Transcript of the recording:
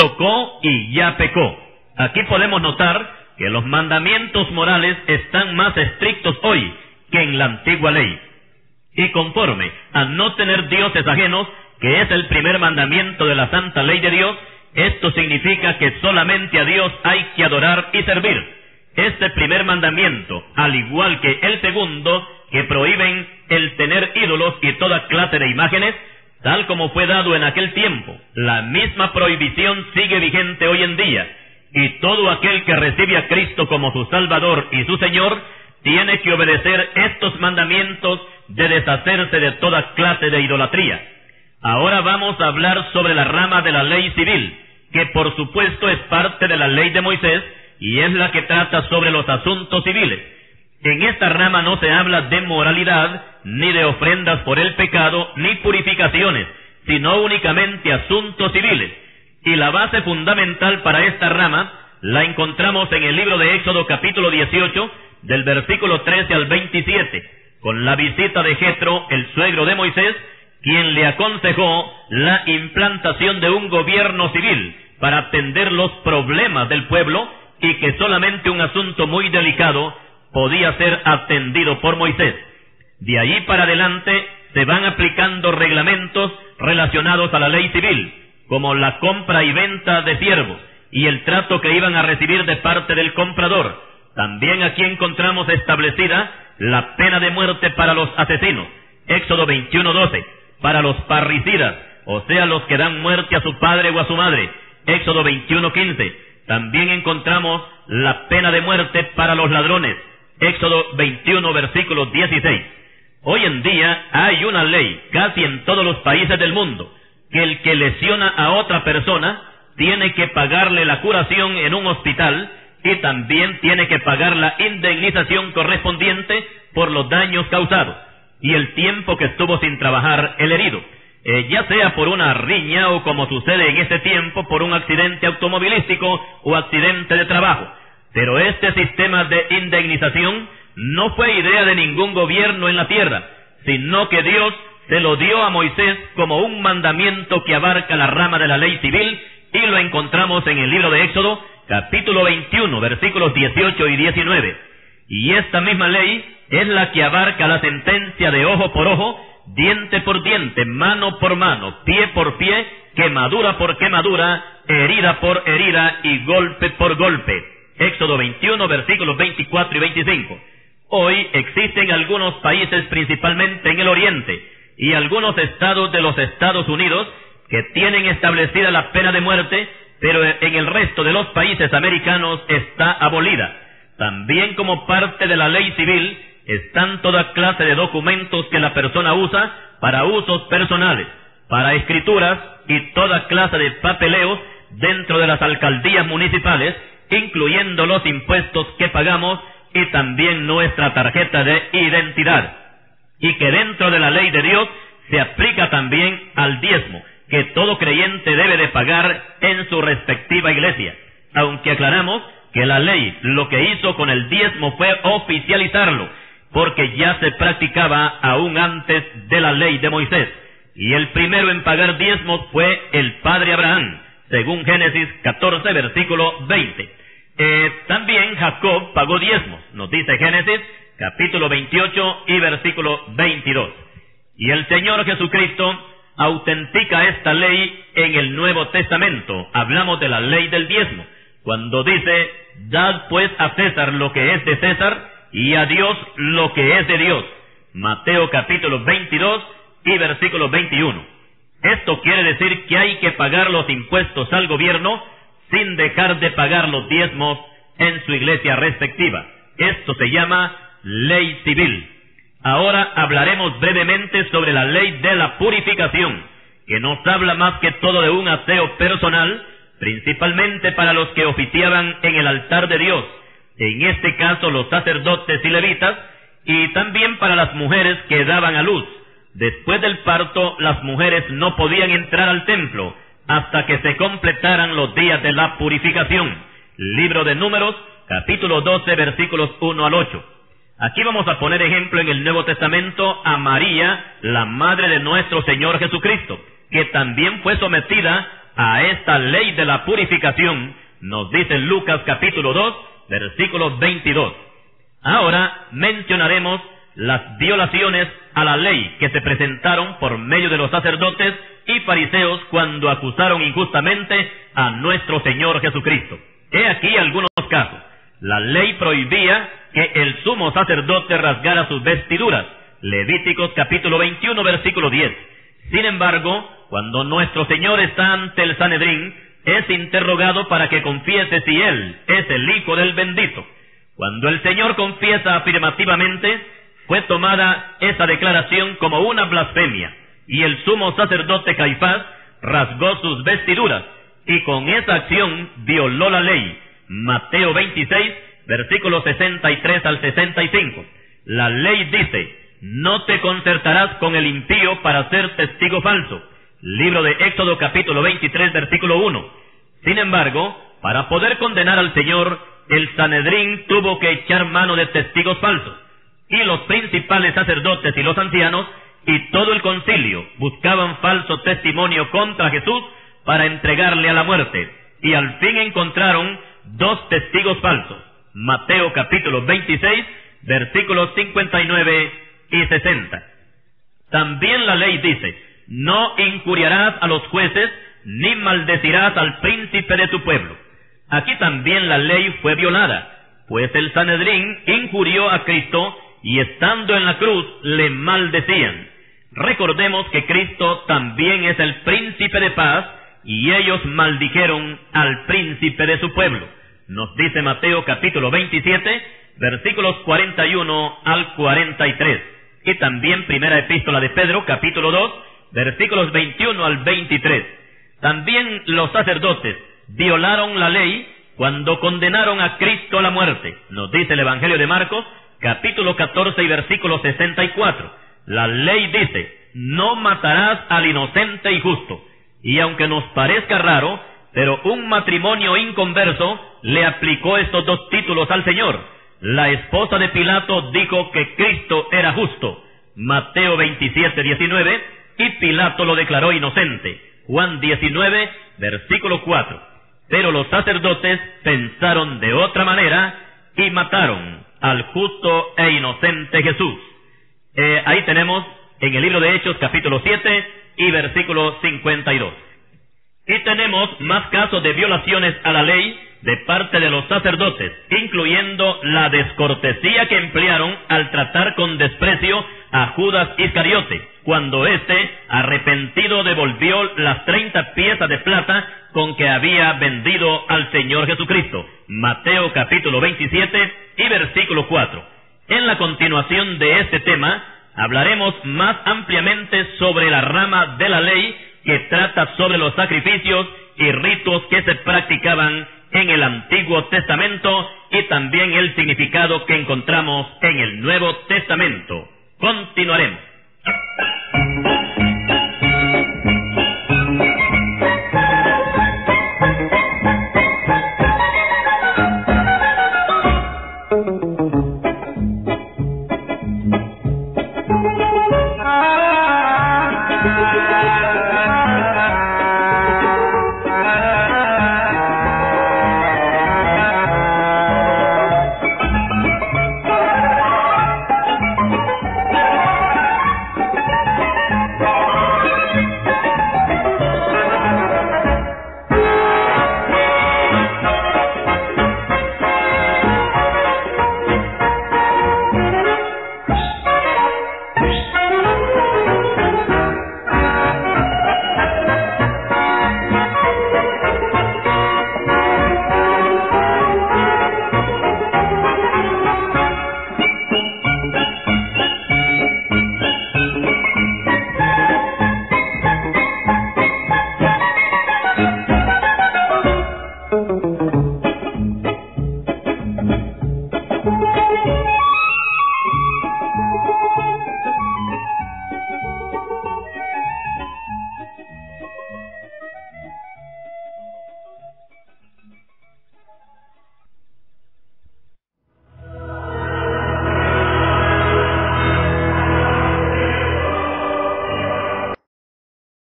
tocó y ya pecó. Aquí podemos notar que los mandamientos morales están más estrictos hoy que en la antigua ley. Y conforme a no tener dioses ajenos, que es el primer mandamiento de la santa ley de Dios, esto significa que solamente a Dios hay que adorar y servir. Este primer mandamiento, al igual que el segundo, que prohíben el tener ídolos y toda clase de imágenes, tal como fue dado en aquel tiempo, la misma prohibición sigue vigente hoy en día, y todo aquel que recibe a Cristo como su Salvador y su Señor, tiene que obedecer estos mandamientos de deshacerse de toda clase de idolatría. Ahora vamos a hablar sobre la rama de la ley civil, que por supuesto es parte de la ley de Moisés, y es la que trata sobre los asuntos civiles. En esta rama no se habla de moralidad, ni de ofrendas por el pecado, ni purificaciones, sino únicamente asuntos civiles. Y la base fundamental para esta rama la encontramos en el libro de Éxodo capítulo 18, del versículo 13 al 27, con la visita de Jetro, el suegro de Moisés, quien le aconsejó la implantación de un gobierno civil para atender los problemas del pueblo, y que solamente un asunto muy delicado podía ser atendido por Moisés. De allí para adelante se van aplicando reglamentos relacionados a la ley civil, como la compra y venta de siervos, y el trato que iban a recibir de parte del comprador. También aquí encontramos establecida la pena de muerte para los asesinos, Éxodo 21:12, para los parricidas, o sea, los que dan muerte a su padre o a su madre, Éxodo 21:15. También encontramos la pena de muerte para los ladrones, Éxodo 21, versículo 16. Hoy en día hay una ley, casi en todos los países del mundo, que el que lesiona a otra persona tiene que pagarle la curación en un hospital, y también tiene que pagar la indemnización correspondiente por los daños causados y el tiempo que estuvo sin trabajar el herido, ya sea por una riña o, como sucede en este tiempo, por un accidente automovilístico o accidente de trabajo. Pero este sistema de indemnización no fue idea de ningún gobierno en la tierra, sino que Dios se lo dio a Moisés como un mandamiento que abarca la rama de la ley civil, y lo encontramos en el libro de Éxodo, capítulo 21, versículos 18 y 19. Y esta misma ley es la que abarca la sentencia de ojo por ojo, diente por diente, mano por mano, pie por pie, quemadura por quemadura, herida por herida y golpe por golpe. Éxodo 21, versículos 24 y 25. Hoy existen algunos países, principalmente en el oriente, y algunos estados de los Estados Unidos, que tienen establecida la pena de muerte, pero en el resto de los países americanos está abolida. También, como parte de la ley civil, están toda clase de documentos que la persona usa para usos personales, para escrituras y toda clase de papeleos dentro de las alcaldías municipales, incluyendo los impuestos que pagamos y también nuestra tarjeta de identidad. Y que dentro de la ley de Dios se aplica también al diezmo, que todo creyente debe de pagar en su respectiva iglesia. Aunque aclaramos que la ley lo que hizo con el diezmo fue oficializarlo, porque ya se practicaba aún antes de la ley de Moisés. Y el primero en pagar diezmos fue el padre Abraham, según Génesis 14, versículo 20. También Jacob pagó diezmos, nos dice Génesis, capítulo 28 y versículo 22. Y el Señor Jesucristo autentica esta ley en el Nuevo Testamento. Hablamos de la ley del diezmo, cuando dice: dad pues a César lo que es de César, y a Dios lo que es de Dios. Mateo capítulo 22 y versículo 21. Esto quiere decir que hay que pagar los impuestos al gobierno sin dejar de pagar los diezmos en su iglesia respectiva. Esto se llama ley civil. Ahora hablaremos brevemente sobre la ley de la purificación, que nos habla más que todo de un aseo personal, principalmente para los que oficiaban en el altar de Dios, en este caso los sacerdotes y levitas, y también para las mujeres que daban a luz. Después del parto, las mujeres no podían entrar al templo hasta que se completaran los días de la purificación. Libro de Números, capítulo 12, versículos 1 al 8. Aquí vamos a poner ejemplo en el Nuevo Testamento a María, la madre de nuestro Señor Jesucristo, que también fue sometida a esta ley de la purificación, nos dice Lucas capítulo 2, versículo 22. Ahora mencionaremos las violaciones a la ley que se presentaron por medio de los sacerdotes y fariseos cuando acusaron injustamente a nuestro Señor Jesucristo. He aquí algunos casos. La ley prohibía que el sumo sacerdote rasgara sus vestiduras. Levíticos capítulo 21, versículo 10. Sin embargo, cuando nuestro Señor está ante el Sanedrín, es interrogado para que confiese si Él es el Hijo del Bendito. Cuando el Señor confiesa afirmativamente, fue tomada esa declaración como una blasfemia, y el sumo sacerdote Caifás rasgó sus vestiduras, y con esa acción violó la ley. Mateo 26, versículos 63 al 65. La ley dice: no te concertarás con el impío para ser testigo falso. Libro de Éxodo capítulo 23, versículo 1. Sin embargo, para poder condenar al Señor, el Sanedrín tuvo que echar mano de testigos falsos, y los principales sacerdotes y los ancianos y todo el concilio buscaban falso testimonio contra Jesús para entregarle a la muerte, y al fin encontraron 2 testigos falsos. Mateo capítulo 26, versículos 59 y 60. También la ley dice: no injuriarás a los jueces, ni maldecirás al príncipe de tu pueblo. Aquí también la ley fue violada, pues el Sanedrín injurió a Cristo y estando en la cruz le maldecían. Recordemos que Cristo también es el príncipe de paz, y ellos maldijeron al príncipe de su pueblo. Nos dice Mateo capítulo 27, versículos 41 al 43. Y también primera epístola de Pedro capítulo 2, versículos 21 al 23. También los sacerdotes violaron la ley cuando condenaron a Cristo a la muerte. Nos dice el Evangelio de Marcos capítulo 14 y versículo 64. La ley dice: no matarás al inocente y justo. Y aunque nos parezca raro, pero un matrimonio inconverso le aplicó estos 2 títulos al Señor. La esposa de Pilato dijo que Cristo era justo, Mateo 27, 19, y Pilato lo declaró inocente, Juan 19, versículo 4. Pero los sacerdotes pensaron de otra manera y mataron al justo e inocente Jesús. Ahí tenemos en el libro de Hechos capítulo 7 y versículo 52. Y tenemos más casos de violaciones a la ley de parte de los sacerdotes, incluyendo la descortesía que emplearon al tratar con desprecio a Judas Iscariote, cuando éste, arrepentido, devolvió las 30 piezas de plata con que había vendido al Señor Jesucristo. Mateo capítulo 27 y versículo 4. En la continuación de este tema, hablaremos más ampliamente sobre la rama de la ley que trata sobre los sacrificios y ritos que se practicaban en el Antiguo Testamento y también el significado que encontramos en el Nuevo Testamento. Continuaremos.